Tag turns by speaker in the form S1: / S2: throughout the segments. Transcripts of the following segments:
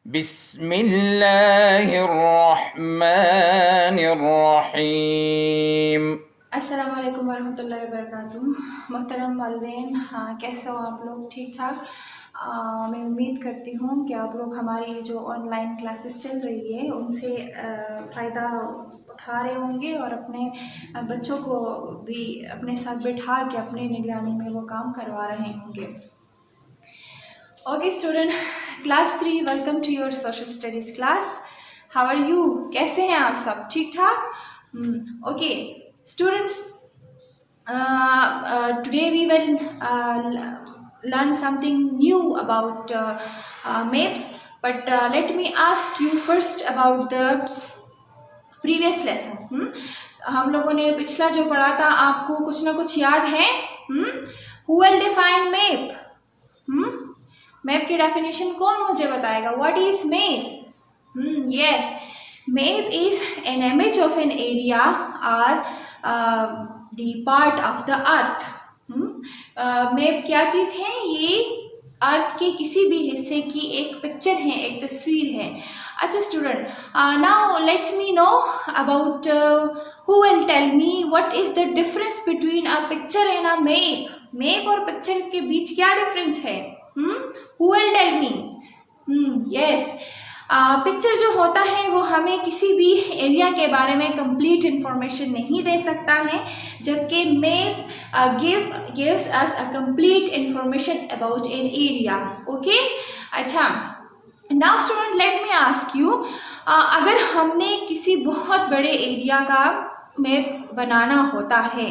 S1: बिस्मिल्लाहिर्रहमानिर्रहीम।
S2: अस्सलाम वालेकुम वरहमतुल्लाहि वबरकातुहू। मोहतरम वालिदैन, हाँ कैसे हो आप लोग? ठीक ठाक। मैं उम्मीद करती हूँ कि आप लोग हमारी जो ऑनलाइन क्लासेस चल रही है उनसे फ़ायदा उठा रहे होंगे और अपने बच्चों को भी अपने साथ बैठा के अपने निगरानी में वो काम करवा रहे होंगे। Okay student, class 3, welcome to your social studies class. How are you? कैसे हैं आप सब? ठीक ठाक। Okay students, today we will learn something new about maps, but let me ask you first about the previous lesson. हम लोगों ने पिछला जो पढ़ा था आपको कुछ ना कुछ याद है? Who will define map? Map की डेफिनेशन कौन मुझे बताएगा? What is map? Yes, map is an image of an area और the part of the earth. Map क्या चीज है? ये अर्थ के किसी भी हिस्से की एक पिक्चर है, एक तस्वीर है। अच्छा student, now let me know about who will tell me what is the difference between a picture and a map? Map और पिक्चर के बीच क्या डिफरेंस है? Who will tell me? Yes, picture जो होता है वो हमें किसी भी एरिया के बारे में कंप्लीट इंफॉर्मेशन नहीं दे सकता है, जबकि map gives us a complete information about an area. Okay, अच्छा now student let me ask you, अगर हमने किसी बहुत बड़े एरिया का मैप बनाना होता है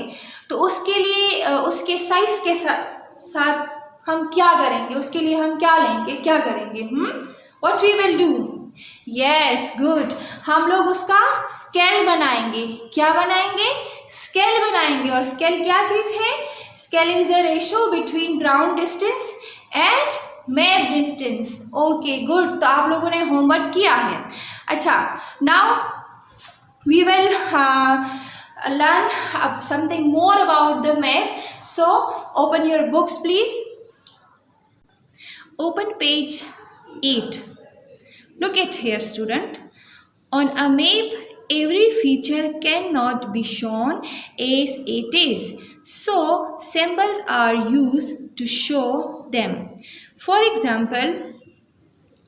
S2: तो उसके लिए उसके साइज के साथ हम क्या करेंगे? उसके लिए हम क्या लेंगे, क्या करेंगे? What we will do? Yes, good, हम लोग उसका स्केल बनाएंगे। क्या बनाएंगे? स्केल बनाएंगे। और स्केल क्या चीज है? Scale is the ratio between ground distance and map distance. Okay good, तो आप लोगों ने होमवर्क किया है। अच्छा, now we will learn something more about the map. So open your books please. Open page 8. Look at here student. On a map, every feature cannot be shown as it is. So symbols are used to show them. For example,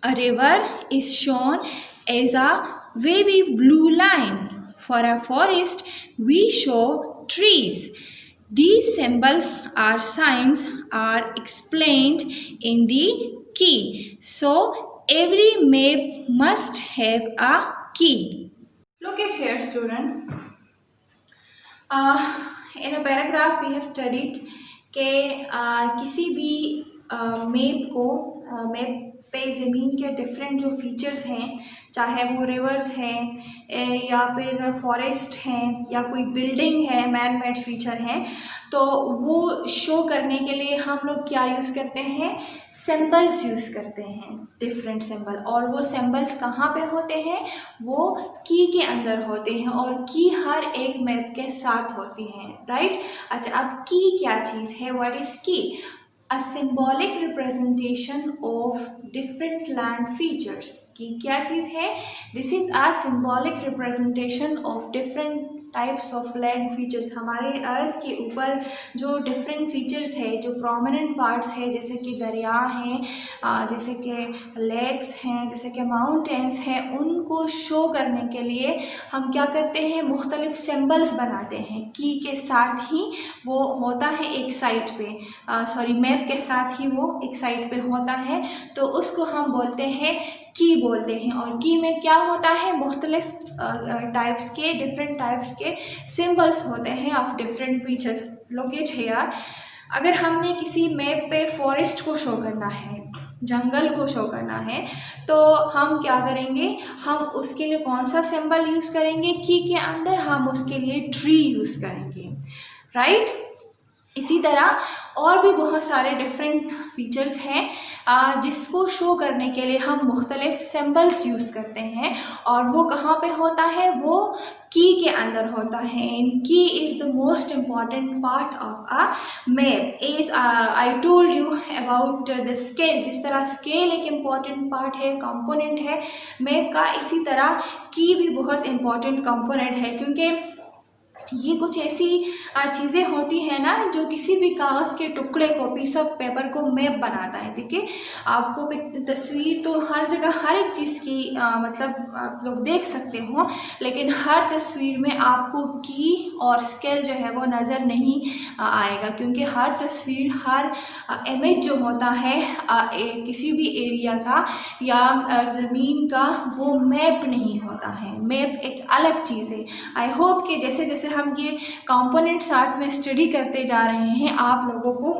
S2: a river is shown as a wavy blue line. For a forest, we show trees. These symbols or signs are explained in the key. So every map must have a key. Look at here student. In a paragraph we have studied कि किसी भी map को map पे ज़मीन के different जो features हैं, चाहे वो रिवर्स हैं या फिर फॉरेस्ट हैं या कोई बिल्डिंग है, मैन मेड फीचर हैं, तो वो शो करने के लिए हम लोग क्या यूज़ करते हैं? सिंबल्स यूज़ करते हैं, डिफरेंट सिंबल। और वो सिंबल्स कहाँ पे होते हैं? वो की के अंदर होते हैं और की हर एक मैप के साथ होती हैं, राइट। अच्छा, अब की क्या चीज़ है? व्हाट इज की? A symbolic representation of different land features. की क्या चीज़ है? This is a symbolic representation of different types of land features. हमारे अर्थ के ऊपर जो डिफरेंट फीचर्स है, जो प्रोमिनेंट पार्ट्स है, जैसे कि दरिया हैं, जैसे कि लेक्स हैं, जैसे कि माउंटेन्स हैं, उनको शो करने के लिए हम क्या करते हैं? मुख्तलिफ सिंबल्स बनाते हैं। की के साथ ही वो होता है एक साइड पे, सॉरी मैप के साथ ही वो एक साइड पे होता है, तो उसको हम बोलते हैं की बोलते हैं। और की में क्या होता है? मुख्तलिफ टाइप्स के, डिफरेंट टाइप्स के सिंबल्स होते हैं of different features. Locate here, अगर हमने किसी मैप पे फॉरेस्ट को शो करना है, जंगल को शो करना है, तो हम क्या करेंगे? हम उसके लिए कौन सा सिंबल यूज़ करेंगे? की के अंदर हम उसके लिए ट्री यूज़ करेंगे, राइट। इसी तरह और भी बहुत सारे डिफरेंट फीचर्स हैं जिसको शो करने के लिए हम मुख्तलिफ सिंबल्स यूज़ करते हैं। और वो कहाँ पे होता है, वो की के अंदर होता है। एंड की is the most important part of a map. Is I told you about the scale. जिस तरह स्केल एक इम्पॉर्टेंट पार्ट है, कंपोनेंट है मैप का, इसी तरह की भी बहुत इम्पॉर्टेंट कंपोनेंट है, क्योंकि ये कुछ ऐसी चीज़ें होती हैं ना जो किसी भी कागज़ के टुकड़े को, पीस ऑफ पेपर को मैप बनाता है। ठीक है, आपको तस्वीर तो हर जगह हर एक चीज़ की मतलब आप लोग देख सकते हो, लेकिन हर तस्वीर में आपको की और स्केल जो है वो नज़र नहीं आएगा, क्योंकि हर तस्वीर, हर इमेज जो होता है किसी भी एरिया का या ज़मीन का, वो मैप नहीं होता है। मैप एक अलग चीज़ है। आई होप कि जैसे जैसे हम ये कंपोनेंट साथ में स्टडी करते जा रहे हैं, आप लोगों को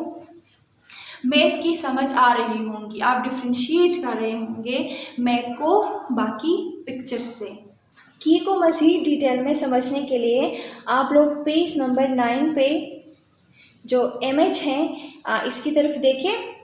S2: मैप की समझ आ रही होंगी, आप डिफ्रेंशिएट कर रहे होंगे मैप को बाकी पिक्चर्स से। की को मज़ीद डिटेल में समझने के लिए आप लोग पेज नंबर 9 पे जो इमेज है इसकी तरफ देखें।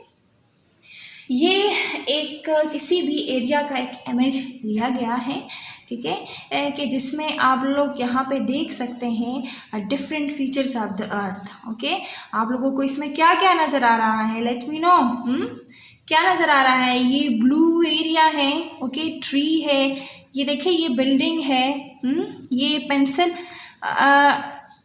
S2: ये एक किसी भी एरिया का एक इमेज लिया गया है, ठीक है, कि जिसमें आप लोग यहाँ पे देख सकते हैं different features of the earth. Okay, आप लोगों को इसमें क्या क्या नज़र आ रहा है, लेट मी नो। क्या नज़र आ रहा है? ये ब्लू एरिया है, ओके, ट्री है, ये देखिए ये बिल्डिंग है, ये पेंसिल,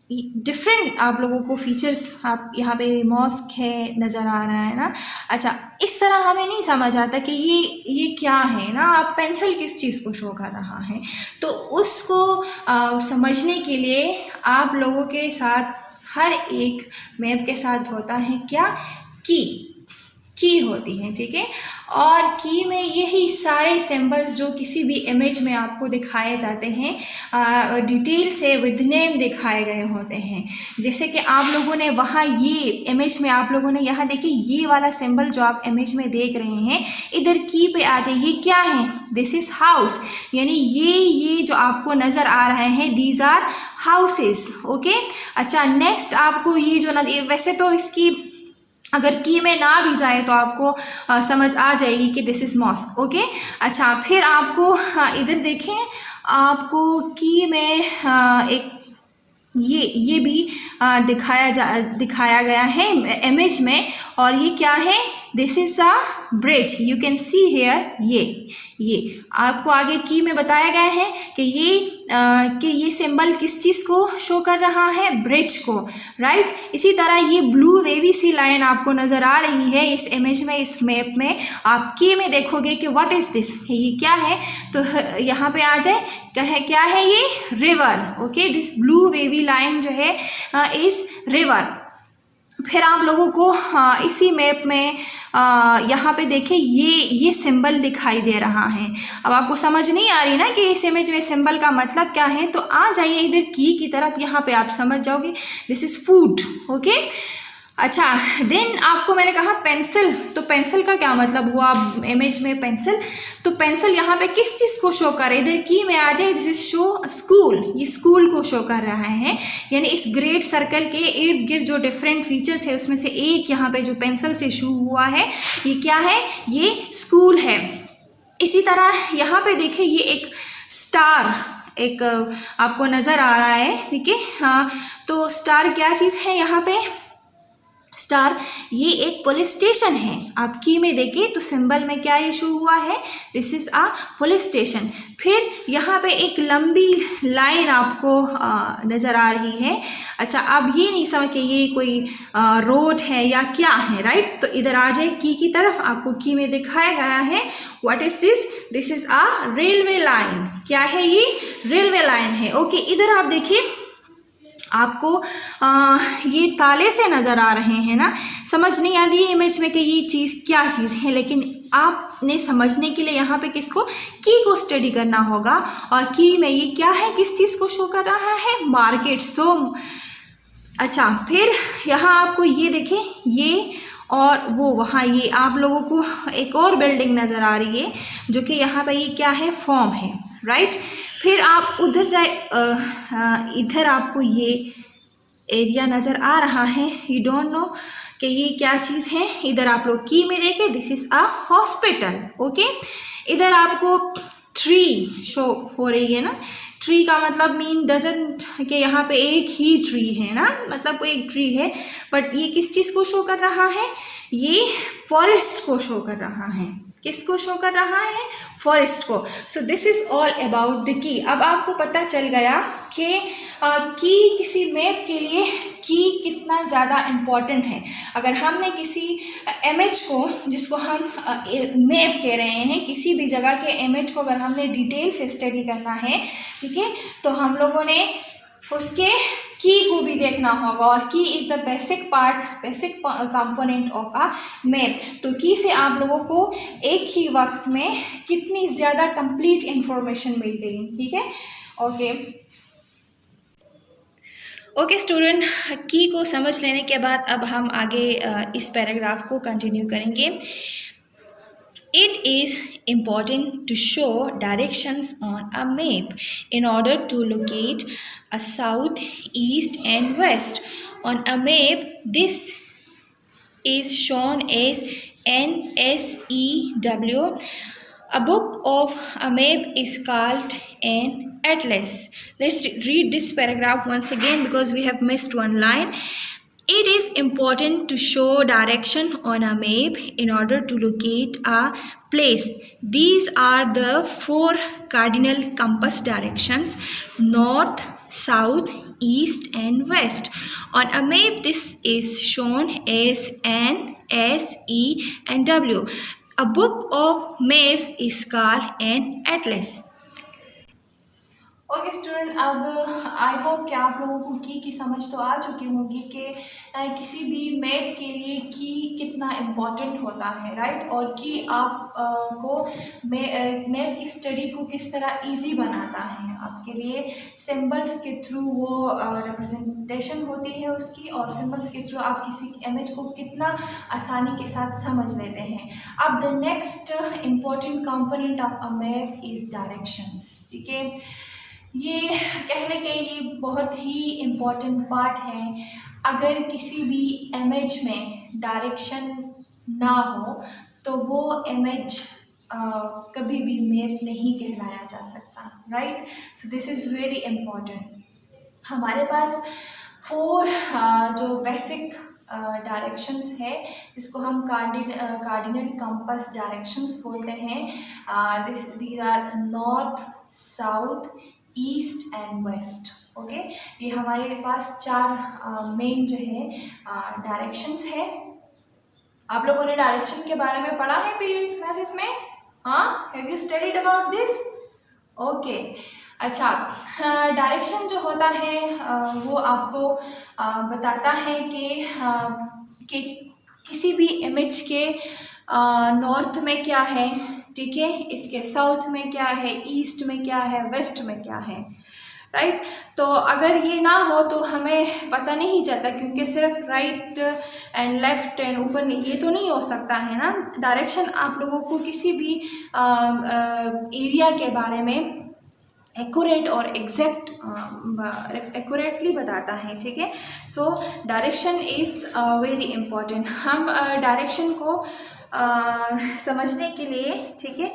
S2: डिफरेंट आप लोगों को फीचर्स, आप यहाँ पे मॉस्क है नज़र आ रहा है ना। अच्छा, इस तरह हमें नहीं समझ आता कि ये क्या है ना, आप पेंसिल किस चीज़ को शो कर रहा है, तो उसको समझने के लिए आप लोगों के साथ हर एक मैप के साथ होता है क्या, की होती है, ठीक है। और की में यही सारे सिंबल्स जो किसी भी इमेज में आपको दिखाए जाते हैं डिटेल से विद नेम दिखाए गए होते हैं। जैसे कि आप लोगों ने वहाँ ये इमेज में आप लोगों ने यहाँ देखिए ये वाला सिंबल जो आप इमेज में देख रहे हैं, इधर की पे आ जाए, ये क्या है, दिस इज़ हाउस, यानी ये जो आपको नज़र आ रहे हैं दीज आर हाउसेस। ओके, अच्छा नेक्स्ट आपको ये जो वैसे तो इसकी अगर की में ना भी जाए तो आपको समझ आ जाएगी कि दिस इज़ मॉस्क। ओके, अच्छा फिर आपको इधर देखें, आपको की में एक ये भी दिखाया गया है इमेज में, और ये क्या है, this is a bridge, you can see here. ये आपको आगे की में बताया गया है कि ये सिंबल किस चीज़ को शो कर रहा है, ब्रिज को, राइट। इसी तरह ये ब्लू वेवी सी लाइन आपको नज़र आ रही है इस इमेज में, इस मैप में। आप की में देखोगे कि व्हाट इज़ दिस, ये क्या है, तो यहाँ पे आ जाए, क्या है ये, river. Okay, this blue wavy line जो है इज़ रिवर। फिर आप लोगों को इसी मैप में यहाँ पे देखिए ये सिंबल दिखाई दे रहा है। अब आपको समझ नहीं आ रही ना कि इस इमेज में सिंबल का मतलब क्या है, तो आ जाइए इधर की तरफ, यहाँ पे आप समझ जाओगे, दिस इज़ फूड। ओके, अच्छा देन आपको मैंने कहा पेंसिल, तो पेंसिल का क्या मतलब हुआ इमेज में पेंसिल, तो पेंसिल यहाँ पे किस चीज़ को शो कर रहे, इधर की में आ जाए, दिस इज शो स्कूल, ये स्कूल को शो कर रहा है। यानी इस ग्रेट सर्कल के इर्द गिर्द जो डिफरेंट फीचर्स है उसमें से एक यहाँ पे जो पेंसिल से शो हुआ है, ये क्या है, ये स्कूल है। इसी तरह यहाँ पे देखिए ये एक स्टार एक आपको नज़र आ रहा है, ठीक है। हाँ, तो स्टार क्या चीज़ है, यहाँ पे स्टार ये एक पुलिस स्टेशन है। आप की में देखिए तो सिंबल में क्या इशू हुआ है, this is a police station. फिर यहाँ पे एक लंबी लाइन आपको नज़र आ रही है। अच्छा, अब ये नहीं समझ कि ये कोई रोड है या क्या है, राइट। तो इधर आ जाए की तरफ, आपको की में दिखाया गया है what is this, this is a railway line. क्या है ये, रेलवे लाइन है। ओके, इधर आप देखिए आपको ये ताले से नज़र आ रहे हैं ना, समझ नहीं आती है इमेज में कि ये चीज़ क्या चीज़ है, लेकिन आपने समझने के लिए यहाँ पे किसको, की को स्टडी करना होगा। और की में ये क्या है, किस चीज़ को शो कर रहा है, मार्केट्स। तो अच्छा, फिर यहाँ आपको ये देखें, ये और वो वहाँ ये आप लोगों को एक और बिल्डिंग नज़र आ रही है जो कि यहाँ पे ये क्या है, फॉर्म है, राइट। फिर आप उधर जाए, इधर आपको ये एरिया नज़र आ रहा है, यू डोंट नो कि ये क्या चीज़ है। इधर आप लोग की में देखें, this is a hospital. Okay, इधर आपको ट्री शो हो रही है ना। ट्री का मतलब मीन डजंट कि यहाँ पे एक ही ट्री है ना, मतलब कोई एक ट्री है, बट ये किस चीज़ को शो कर रहा है, ये फॉरेस्ट को शो कर रहा है। किसको शो कर रहा है, फॉरेस्ट को। So this is all about the key. अब आपको पता चल गया कि की किसी मैप के लिए की कितना ज़्यादा इम्पॉर्टेंट है। अगर हमने किसी इमेज को, जिसको हम मैप कह रहे हैं, किसी भी जगह के इमेज को अगर हमने डिटेल से स्टडी करना है, ठीक है, तो हम लोगों ने उसके की को भी देखना होगा। और की is the basic component of a map. तो की से आप लोगों को एक ही वक्त में कितनी ज़्यादा कंप्लीट इंफॉर्मेशन मिल गई, ठीक है। ओके स्टूडेंट, की को समझ लेने के बाद अब हम आगे इस पैराग्राफ को कंटिन्यू करेंगे। It is important to show directions on a map in order to locate a south, east, and west. On a map, this is shown as NSEW. A book of a map is called an atlas. Let's read this paragraph once again because we have missed one line. It is important to show direction on a map in order to locate a place. These are the 4 cardinal compass directions: north, south, east, and west. On a map, this is shown as N, S, E, and W. A book of maps is called an atlas. Okay student, अब I hope कि आप लोगों को की समझ तो आ चुकी होगी कि किसी भी मैप के लिए की कितना इम्पोर्टेंट होता है, राइट। और की आप को मैप की स्टडी को किस तरह इजी बनाता है आपके लिए। सिंबल्स के थ्रू वो रिप्रेजेंटेशन होती है उसकी, और सिंबल्स के थ्रू आप किसी इमेज को कितना आसानी के साथ समझ लेते हैं। अब the next important component of a map is directions, ठीक है। ये कह लें कि ये बहुत ही इम्पॉर्टेंट पार्ट है। अगर किसी भी इमेज में डायरेक्शन ना हो तो वो इमेज कभी भी मैप नहीं कहलाया जा सकता, right. So this is very important. हमारे पास 4 जो बेसिक डायरेक्शंस है, जिसको हम कार्डिनल कंपास डायरेक्शंस बोलते हैं। These are north, south, east and west. Okay, ये हमारे पास 4 मेन जो है डायरेक्शंस है। आप लोगों ने डायरेक्शन के बारे में पढ़ा है प्रीवियस क्लासेस में? हाँ, have you studied about this? Okay, अच्छा। डायरेक्शन जो होता है वो आपको बताता है कि किसी भी इमेज के नॉर्थ में क्या है, ठीक है, इसके साउथ में क्या है, ईस्ट में क्या है, वेस्ट में क्या है, राइट। तो अगर ये ना हो तो हमें पता नहीं चलता, क्योंकि सिर्फ राइट एंड लेफ्ट एंड ऊपर ये तो नहीं हो सकता है ना। डायरेक्शन आप लोगों को किसी भी एरिया के बारे में एक्यूरेट और एग्जैक्ट एक्यूरेटली बताता है, ठीक है। So direction is very important. हम डायरेक्शन को समझने के लिए, ठीक है,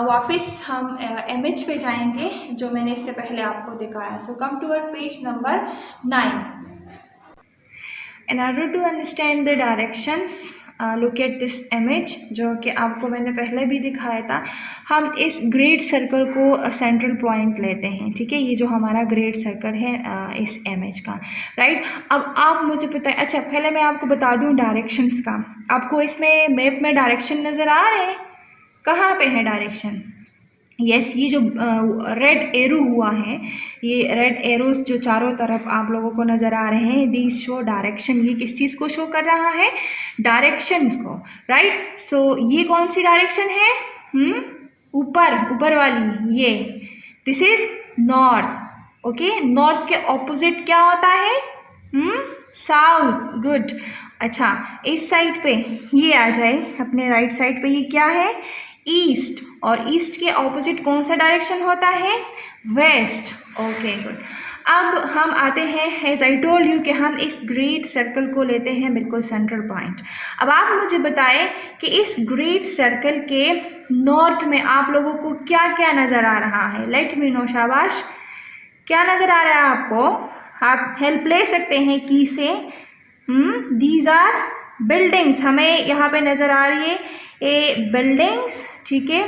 S2: वापस हम इमेज पे जाएंगे जो मैंने इससे पहले आपको दिखाया। So come to page number 9। In order to understand the directions, look at this image, जो कि आपको मैंने पहले भी दिखाया था। हम इस ग्रेड सर्कल को सेंट्रल पॉइंट लेते हैं, ठीक है। ये जो हमारा ग्रेड सर्कल है इस इमेज का, राइट। अब आप मुझे पता है, अच्छा पहले मैं आपको बता दूं डायरेक्शंस का। आपको इसमें मैप में डायरेक्शन नज़र आ रहे हैं? कहाँ पे है डायरेक्शन? यस, ये जो रेड एरो हुआ है, ये रेड एरोस जो चारों तरफ आप लोगों को नज़र आ रहे हैं, दीज शो डायरेक्शन। ये किस चीज़ को शो कर रहा है? डायरेक्शन को, राइट। सो ये कौन सी डायरेक्शन है? ऊपर वाली, ये this is north. Okay, north के ऑपोजिट क्या होता है? साउथ। गुड। अच्छा, इस साइड पे ये आ जाए, अपने राइट साइड पे ये क्या है? ईस्ट। और ईस्ट के ऑपोजिट कौन सा डायरेक्शन होता है? वेस्ट। Okay, good. अब हम आते हैं, एज आई टोल्ड यू, कि हम इस ग्रेट सर्कल को लेते हैं बिल्कुल सेंट्रल पॉइंट। अब आप मुझे बताएं कि इस ग्रेट सर्कल के नॉर्थ में आप लोगों को क्या क्या नज़र आ रहा है। लेट मी नो, शाबाश। क्या नज़र आ रहा है आपको? आप हेल्प ले सकते हैं की से। दीज आर बिल्डिंग्स, हमें यहाँ पे नज़र आ रही है ए बिल्डिंग्स, ठीक है।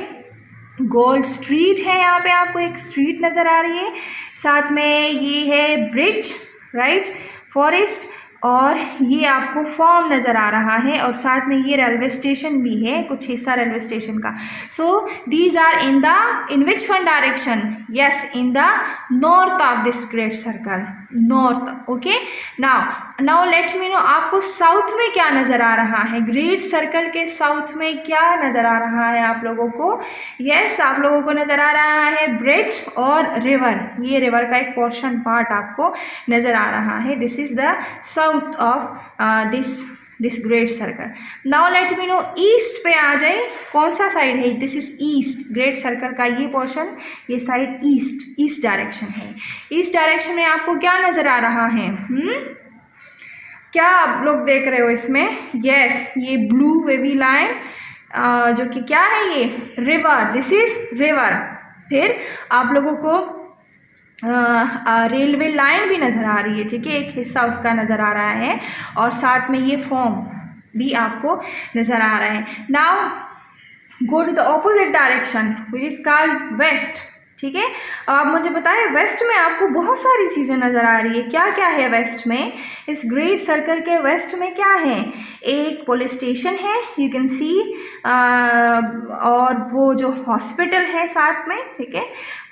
S2: गोल्ड स्ट्रीट है, यहाँ पे आपको एक स्ट्रीट नज़र आ रही है, साथ में ये है ब्रिज, राइट, फॉरेस्ट, और ये आपको फॉर्म नज़र आ रहा है, और साथ में ये रेलवे स्टेशन भी है, कुछ हिस्सा रेलवे स्टेशन का। So these are in which one direction? Yes, in the north of this great circle, north. Okay, now let me know, आपको साउथ में क्या नज़र आ रहा है? ग्रेट सर्कल के साउथ में क्या नज़र आ रहा है आप लोगों को? यस, आप लोगों को नज़र आ रहा है ब्रिज और रिवर, ये रिवर का एक पोर्शन पार्ट आपको नज़र आ रहा है। This is the south of this great circle. Now let me no, east पे आ जाए, कौन सा साइड है? This is east, great circle का ये पोर्शन, ये साइड ईस्ट डायरेक्शन है। ईस्ट डायरेक्शन में आपको क्या नज़र आ रहा है? क्या आप लोग देख रहे हो इसमें? यस, ये ब्लू वेवी लाइन, जो कि क्या है? ये रिवर, दिस इज रिवर। फिर आप लोगों को रेलवे लाइन भी नज़र आ रही है, ठीक है, एक हिस्सा उसका नज़र आ रहा है, और साथ में ये फॉर्म भी आपको नज़र आ रहा है। Now go to the opposite direction which is called west, ठीक है। अब आप मुझे बताएं, वेस्ट में आपको बहुत सारी चीज़ें नज़र आ रही है, क्या क्या है वेस्ट में? इस ग्रेट सर्कल के वेस्ट में क्या है? एक पुलिस स्टेशन है, यू कैन सी, और वो जो हॉस्पिटल है साथ में, ठीक है,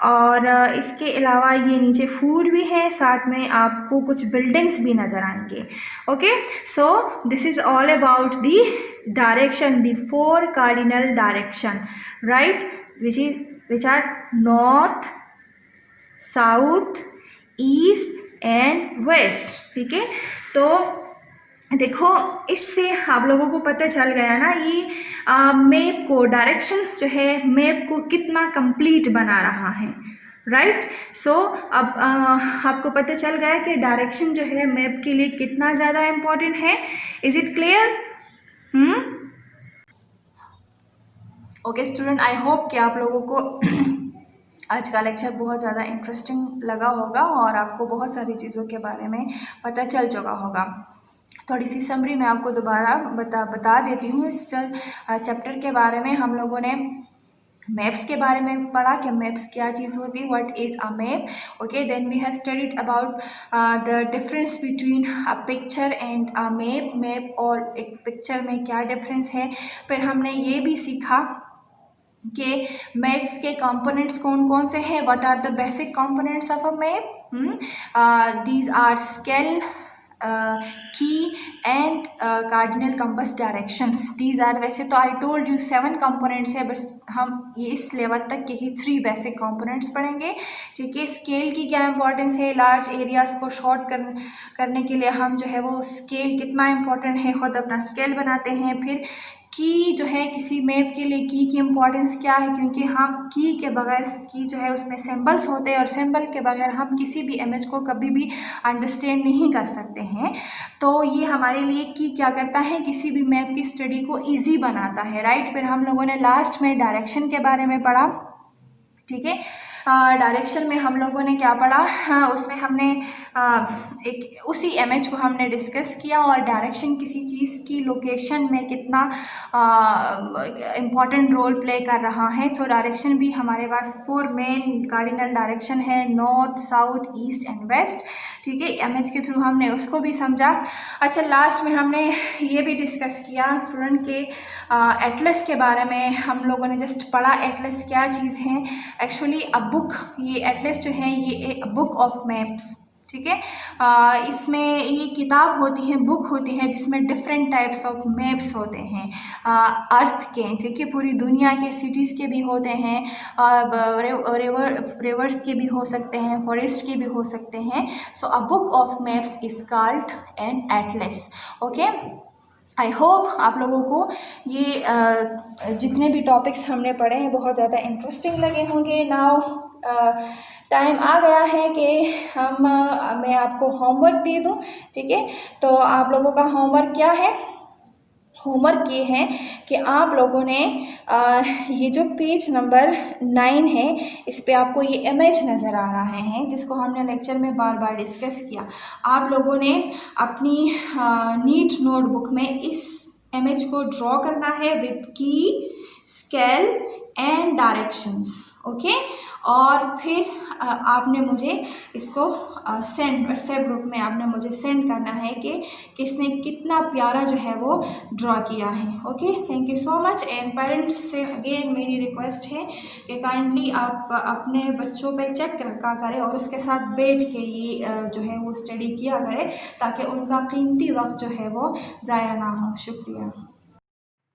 S2: और इसके अलावा ये नीचे फूड भी है, साथ में आपको कुछ बिल्डिंग्स भी नज़र आएंगे। Okay, so this is all about the direction, the 4 cardinal direction, right, which are north, south, east and west, ठीक है। तो देखो, इससे आप लोगों को पता चल गया ना, ये मैप को, डायरेक्शन जो है मैप को कितना कंप्लीट बना रहा है, राइट। सो अब आपको पता चल गया कि डायरेक्शन जो है मैप के लिए कितना ज़्यादा इम्पोर्टेंट है। Is it clear? Okay student, I hope कि आप लोगों को आज का लेक्चर बहुत ज़्यादा इंटरेस्टिंग लगा होगा और आपको बहुत सारी चीज़ों के बारे में पता चल चुका होगा। थोड़ी सी समरी मैं आपको दोबारा बता देती हूँ। इस चैप्टर के बारे में हम लोगों ने मैप्स के बारे में पढ़ा कि मैप्स क्या चीज़ होती है, what is a map. Okay, then we have studied about the difference between a picture and a map, map और एक पिक्चर में क्या डिफरेंस है। फिर हमने ये भी सीखा कि मैप्स के कंपोनेंट्स कौन कौन से हैं, what are the basic components of a map. These are scale, key and cardinal compass directions. These are, वैसे तो आई टोल्ड यू 7 कंपोनेंट्स है, बस हम ये इस लेवल तक के ही 3 बेसिक कंपोनेंट्स पढ़ेंगे, ठीक है। स्केल की क्या इंपॉर्टेंस है, लार्ज एरियाज को शॉर्ट करने के लिए हम जो है वो स्केल कितना इंपॉर्टेंट है, खुद अपना स्केल बनाते हैं। फिर की जो है किसी मैप के लिए की इम्पोर्टेंस क्या है, क्योंकि हम की के बगैर, की जो है उसमें सिंबल्स होते हैं और सिंबल के बगैर हम किसी भी इमेज को कभी भी अंडरस्टैंड नहीं कर सकते हैं। तो ये हमारे लिए की क्या करता है, किसी भी मैप की स्टडी को ईजी बनाता है, राइट। फिर हम लोगों ने लास्ट में डायरेक्शन के बारे में पढ़ा, ठीक है। डायरेक्शन में हम लोगों ने क्या पढ़ा, उसमें हमने एक उसी इमेज को हमने डिस्कस किया, और डायरेक्शन किसी चीज़ की लोकेशन में कितना इम्पॉर्टेंट रोल प्ले कर रहा है। तो डायरेक्शन भी हमारे पास 4 मेन कार्डिनल डायरेक्शन है, north, south, east and west, ठीक है। इमेज के थ्रू हमने उसको भी समझा। अच्छा, लास्ट में हमने ये भी डिस्कस किया स्टूडेंट के एटलस के बारे में। हम लोगों ने जस्ट पढ़ा एटलस क्या चीज़ है। एक्चुअली अ बुक, ये एटलस जो है ये एक बुक ऑफ मैप्स, ठीक है। इसमें ये किताब होती है, बुक होती है, जिसमें डिफरेंट टाइप्स ऑफ मैप्स होते हैं अर्थ के, ठीक है। पूरी दुनिया के सिटीज़ के भी होते हैं, रिवर्स के भी हो सकते हैं, फॉरेस्ट के भी हो सकते हैं। So a book of maps is called an atlas, okay. I hope आप लोगों को ये जितने भी टॉपिक्स हमने पढ़े हैं बहुत ज़्यादा इंटरेस्टिंग लगे होंगे। नाउ टाइम आ गया है कि मैं आपको होमवर्क दे दूं, ठीक है। तो आप लोगों का होमवर्क क्या है? होमवर्क ये है कि आप लोगों ने ये जो पेज नंबर 9 है इस पे आपको ये इमेज नज़र आ रहा है जिसको हमने लेक्चर में बार बार डिस्कस किया। आप लोगों ने अपनी नीट नोटबुक में इस इमेज को ड्रॉ करना है विद की, स्केल एंड डायरेक्शंस, ओके। और फिर आपने मुझे इसको सेंड व्हाट्सएप ग्रुप में आपने मुझे सेंड करना है कि किसने कितना प्यारा जो है वो ड्रॉ किया है, okay. Thank you so much. And parents से अगेन मेरी रिक्वेस्ट है कि काइंडली आप अपने बच्चों पे चेक रखा करें और उसके साथ बैठ के ये जो है वो स्टडी किया करें ताकि उनका कीमती वक्त जो है वो ज़ाया ना हो। शुक्रिया।